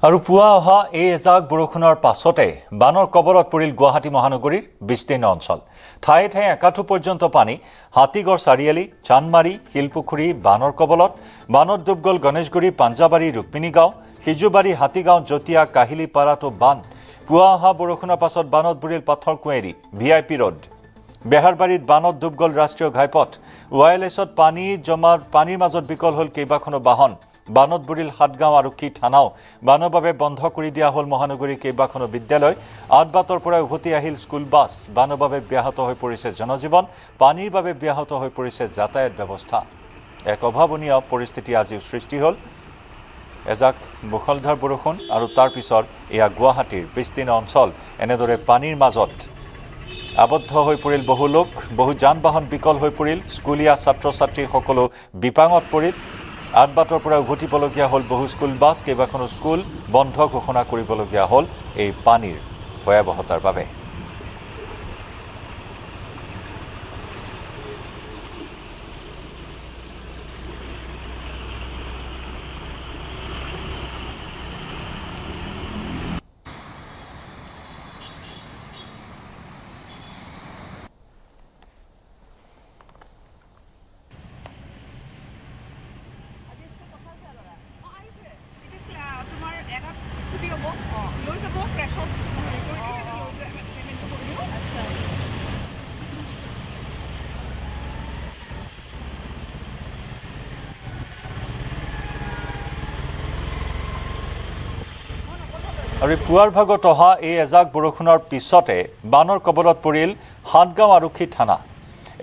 আৰু পুৱা অহা এই এজাক বৰষুণৰ পাছতে বানৰ কবলত পৰিল গুৱাহাটী মহানগৰীৰ বিস্তীৰ্ণ অঞ্চল। ঠায়ে ঠায়ে একাঠু পৰ্যন্ত পানী। হাতীগড় চাৰিআলি, চানমাৰী, শিলপুখুৰী বানৰ কবলত। বানত ডুব গ'ল গণেশগুৰি, পাঞ্জাবাৰী, ৰুক্মিণী গাঁও, সিজুবাৰী, হাতীগাঁও, জটীয়া, কাহিলীপাৰাটো বান। পুৱা অহা বৰষুণৰ পাছত বানত বুৰিল পাথৰকুঁৱেৰী, VIP ৰোড। বেহাৰবাৰীত বানত ডুব গ'ল ৰাষ্ট্ৰীয় ঘাইপথ। ৱাইলেছত পানীৰ মাজত বিকল হ'ল কেইবাখনো বাহন। বানত বুৰিল সাতগাঁও আৰক্ষী থানাও। বানৰ বাবে বন্ধ কৰি দিয়া হ'ল মহানগৰীৰ কেইবাখনো বিদ্যালয়। আদবাটৰ পৰা উভতি আহিল স্কুল বাছ। বানৰ বাবে ব্যাহত হৈ পৰিছে জনজীৱন। পানীৰ বাবে ব্যাহত হৈ পৰিছে যাতায়াত ব্যৱস্থা। এক অভাৱনীয় পৰিস্থিতি আজিও সৃষ্টি হ'ল। এজাক মুষলধাৰ বৰষুণ আৰু তাৰ পিছত এয়া গুৱাহাটীৰ বিস্তীৰ্ণ অঞ্চল। এনেদৰে পানীৰ মাজত আবদ্ধ হৈ পৰিল বহু লোক, বহু যান বাহন বিকল হৈ পৰিল। স্কুলীয়া ছাত্ৰ ছাত্ৰী সকলো বিপাঙত পৰিল। আদবাটৰ পৰা উভতিবলগীয়া হ'ল বহু স্কুল বাছ। কেইবাখনো স্কুল বন্ধ ঘোষণা কৰিবলগীয়া হ'ল এই পানীৰ ভয়াৱহতাৰ বাবে। আৰু পুৱাৰ ভাগত অহা এই এজাক বৰষুণৰ পিছতে বানৰ কবলত পৰিল সাতগাঁও আৰক্ষী থানা।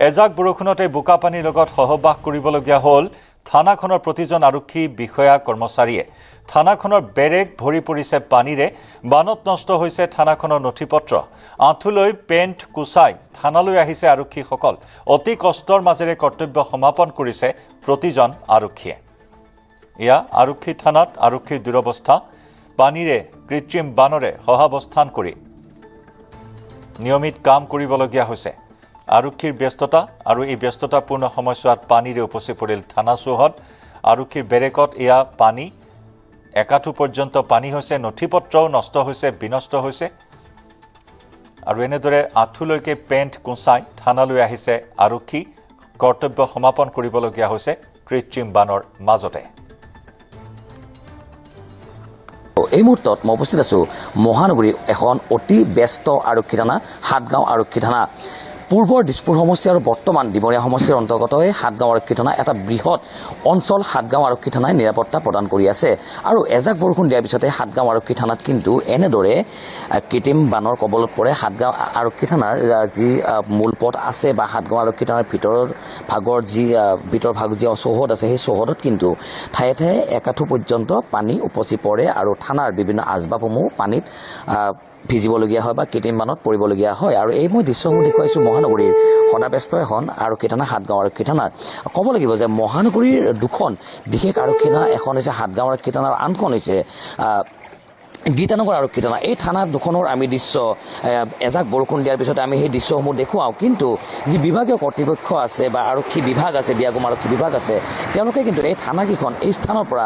এজাক বৰষুণতে বোকাপানীৰ লগত সহবাস কৰিবলগীয়া হ'ল থানাখনৰ প্ৰতিজন আৰক্ষী বিষয়া কৰ্মচাৰীয়ে। থানাখনৰ বেৰেক ভৰি পৰিছে পানীৰে। বানত নষ্ট হৈছে থানাখনৰ নথিপত্ৰ। আঁঠুলৈ পেণ্ট কোচাই থানালৈ আহিছে আৰক্ষীসকল। অতি কষ্টৰ মাজেৰে কৰ্তব্য সমাপন কৰিছে প্ৰতিজন আৰক্ষীয়ে। এয়া আৰক্ষী থানাত আৰক্ষীৰ দুৰৱস্থা। পানীৰে কৃত্ৰিম বানৰে সহাৱস্থান কৰি নিয়মিত কাম কৰিবলগীয়া হৈছে। আৰক্ষীৰ ব্যস্ততা আৰু এই ব্যস্ততাপূৰ্ণ সময়ছোৱাত পানীৰে উপচি পৰিল থানা চৌহদ। আৰক্ষীৰ বেৰেকত এয়া পানী, একাঠু পৰ্যন্ত পানী হৈছে। নথিপত্ৰও নষ্ট হৈছে, বিনষ্ট হৈছে। আৰু এনেদৰে আঁঠুলৈকে পেণ্ট কোঁচাই থানালৈ আহিছে আৰক্ষী। কৰ্তব্য সমাপন কৰিবলগীয়া হৈছে কৃত্ৰিম বানৰ মাজতে। এই মুহূৰ্তত মই উপস্থিত আছো মহানগৰীৰ এখন অতি ব্যস্ত আৰক্ষী থানা, সাতগাঁও আৰক্ষী থানা। পূৰ্বৰ দিছপুৰ সমষ্টি আৰু বৰ্তমান ডিমৰীয়া সমষ্টিৰ অন্তৰ্গত এই সাতগাঁও আৰক্ষী থানা এটা বৃহৎ অঞ্চল। সাতগাঁও আৰক্ষী থানাই নিৰাপত্তা প্ৰদান কৰি আছে। আৰু এজাক বৰষুণ দিয়াৰ পিছতে সাতগাঁও আৰক্ষী থানাত কিন্তু এনেদৰে কৃত্ৰিম বানৰ কবলত পৰে। সাতগাঁও আৰক্ষী থানাৰ যি মূল পথ আছে বা সাতগাঁও আৰক্ষী থানাৰ ভিতৰ ভাগ যি চৌহদ আছে, সেই চৌহদত কিন্তু ঠায়ে ঠায়ে একাঠু পৰ্যন্ত পানী উপচি পৰে আৰু থানাৰ বিভিন্ন আচবাবসমূহ পানীত ভিজিবলগীয়া হয় বা কৃত্ৰিম বানত পৰিবলগীয়া হয়। আৰু এই মই দৃশ্যসমূহ দেখুৱাইছোঁ মহানগৰীৰ সদাব্যস্ত এখন আৰক্ষী থানা, সাতগাঁও আৰক্ষী থানাৰ। ক'ব লাগিব যে মহানগৰীৰ দুখন বিশেষ আৰক্ষী থানা, এখন হৈছে সাতগাঁও আৰক্ষী থানা আৰু আনখন হৈছে গীতানগৰ আৰক্ষী থানা। এই থানা দুখনৰ আমি দৃশ্য এজাক বৰষুণ দিয়াৰ পিছতে আমি সেই দৃশ্যসমূহ দেখুৱাওঁ। কিন্তু যি বিভাগীয় কৰ্তৃপক্ষ আছে বা আৰক্ষী বিভাগ আছে, বিয়াগুম আৰক্ষী বিভাগ আছে, তেওঁলোকে কিন্তু এই থানাকেইখন এই স্থানৰ পৰা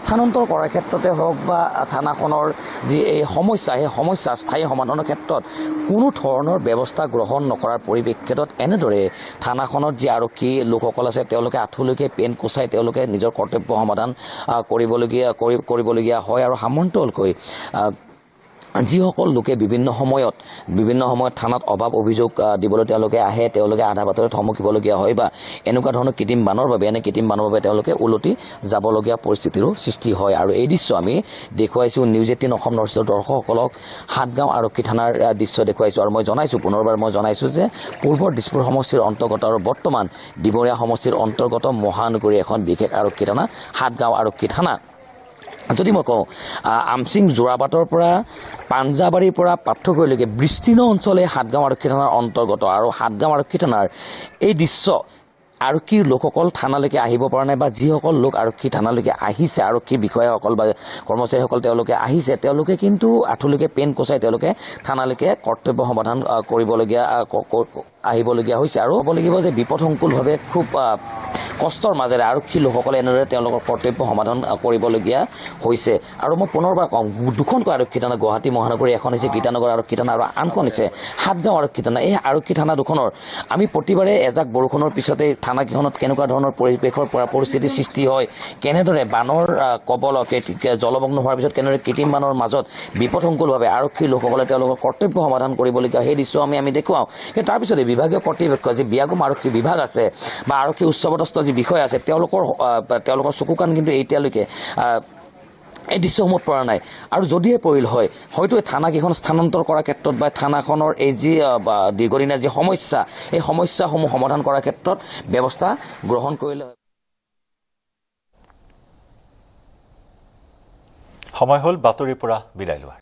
স্থানান্তৰ কৰাৰ ক্ষেত্ৰতে হওক বা থানাখনৰ যি এই সমস্যা, সেই সমস্যা স্থায়ী সমাধানৰ ক্ষেত্ৰত কোনো ধৰণৰ ব্যৱস্থা গ্ৰহণ নকৰাৰ পৰিপ্ৰেক্ষিতত এনেদৰে থানাখনত যি আৰক্ষী লোকসকল আছে, তেওঁলোকে আঁঠুলৈকে পেন কোচাই তেওঁলোকে নিজৰ কৰ্তব্য সমাধান কৰিবলগীয়া হয়। আৰু সামন্তলকৈ যিসকল লোকে বিভিন্ন সময়ত থানাত অভাৱ অভিযোগ দিবলৈ তেওঁলোকে আহে, তেওঁলোকে আধা বাটতে থমকিবলগীয়া হয় বা এনেকুৱা ধৰণৰ কৃত্ৰিম বানৰ বাবে তেওঁলোকে ওলটি যাবলগীয়া পৰিস্থিতিৰো সৃষ্টি হয়। আৰু এই দৃশ্য আমি দেখুৱাইছোঁ নিউজ 18 অসম নৰ্থ দৰ্শকসকলক সাতগাঁও আৰক্ষী থানাৰ দৃশ্য দেখুৱাইছোঁ। আৰু পুনৰবাৰ মই জনাইছোঁ যে পূৰ্বৰ দিছপুৰ সমষ্টিৰ অন্তৰ্গত আৰু বৰ্তমান ডিমৰীয়া সমষ্টিৰ অন্তৰ্গত মহানগৰীৰ এখন বিশেষ আৰক্ষী থানা, সাতগাঁও আৰক্ষী থানা। যদি মই কওঁ আমচিং যোৰাবাটৰ পৰা পাঞ্জাবাৰীৰ পৰা পাথৰকুঁৱেৰীলৈকে বিস্তীৰ্ণ অঞ্চলে সাতগাঁও আৰক্ষী থানাৰ অন্তৰ্গত। আৰু সাতগাঁও আৰক্ষী থানাৰ এই দৃশ্য আৰক্ষীৰ লোকসকল থানালৈকে আহিব পৰা নাই বা যিসকল লোক আৰক্ষী থানালৈকে আহিছে, আৰক্ষী বিষয়াসকল বা কৰ্মচাৰীসকল তেওঁলোকে আহিছে, তেওঁলোকে কিন্তু আঁঠুলৈকে পেন কোচাই তেওঁলোকে থানালৈকে কৰ্তব্য সমাধান আহিবলগীয়া হৈছে আৰু ক'ব লাগিব যে বিপদসংকুলভাৱে খুব কষ্টৰ মাজেৰে আৰক্ষী লোকসকলে এনেদৰে তেওঁলোকৰ কৰ্তব্য সমাধান কৰিবলগীয়া হৈছে আৰু মই পুনৰবাৰ কওঁ দুখনকৈ আৰক্ষী থানা গুৱাহাটী মহানগৰী এখন হৈছে গীতানগৰ আৰক্ষী থানা আৰু আনখন হৈছে সাতগাঁও আৰক্ষী থানা এই আৰক্ষী থানা দুখনৰ আমি প্ৰতিবাৰে এজাক বৰষুণৰ পিছতে থানাকেইখনত কেনেকুৱা ধৰণৰ পৰিৱেশৰ পৰা পৰিস্থিতিৰ সৃষ্টি হয় কেনেদৰে বানৰ কবলত জলমগ্ন হোৱাৰ পিছত কেনেদৰে কৃত্ৰিম বানৰ মাজত বিপদসংকুলভাৱে আৰক্ষী লোকসকলে তেওঁলোকৰ কৰ্তব্য সমাধান কৰিবলগীয়া সেই দৃশ্য আমি দেখুৱাওঁ কিন্তু তাৰপিছতে বিভাগীয় কৰ্তৃপক্ষ যি বিয়াগুম আৰক্ষী বিভাগ আছে বা আৰক্ষী উচ্চপদস্থ যি বিষয় আছে তেওঁলোকৰ চকু কাণ কিন্তু এতিয়ালৈকে এই দৃশ্যসমূহত পৰা নাই আৰু যদিহে পৰিল হয় হয়তো এই থানাকেইখন স্থানান্তৰ কৰাৰ ক্ষেত্ৰত বা থানাখনৰ এই যি দীৰ্ঘদিনীয়া যি সমস্যা এই সমস্যাসমূহ সমাধান কৰাৰ ক্ষেত্ৰত ব্যৱস্থা গ্ৰহণ কৰিলে সময় হ'ল বাতৰিৰ পৰা বিদায় লোৱাৰ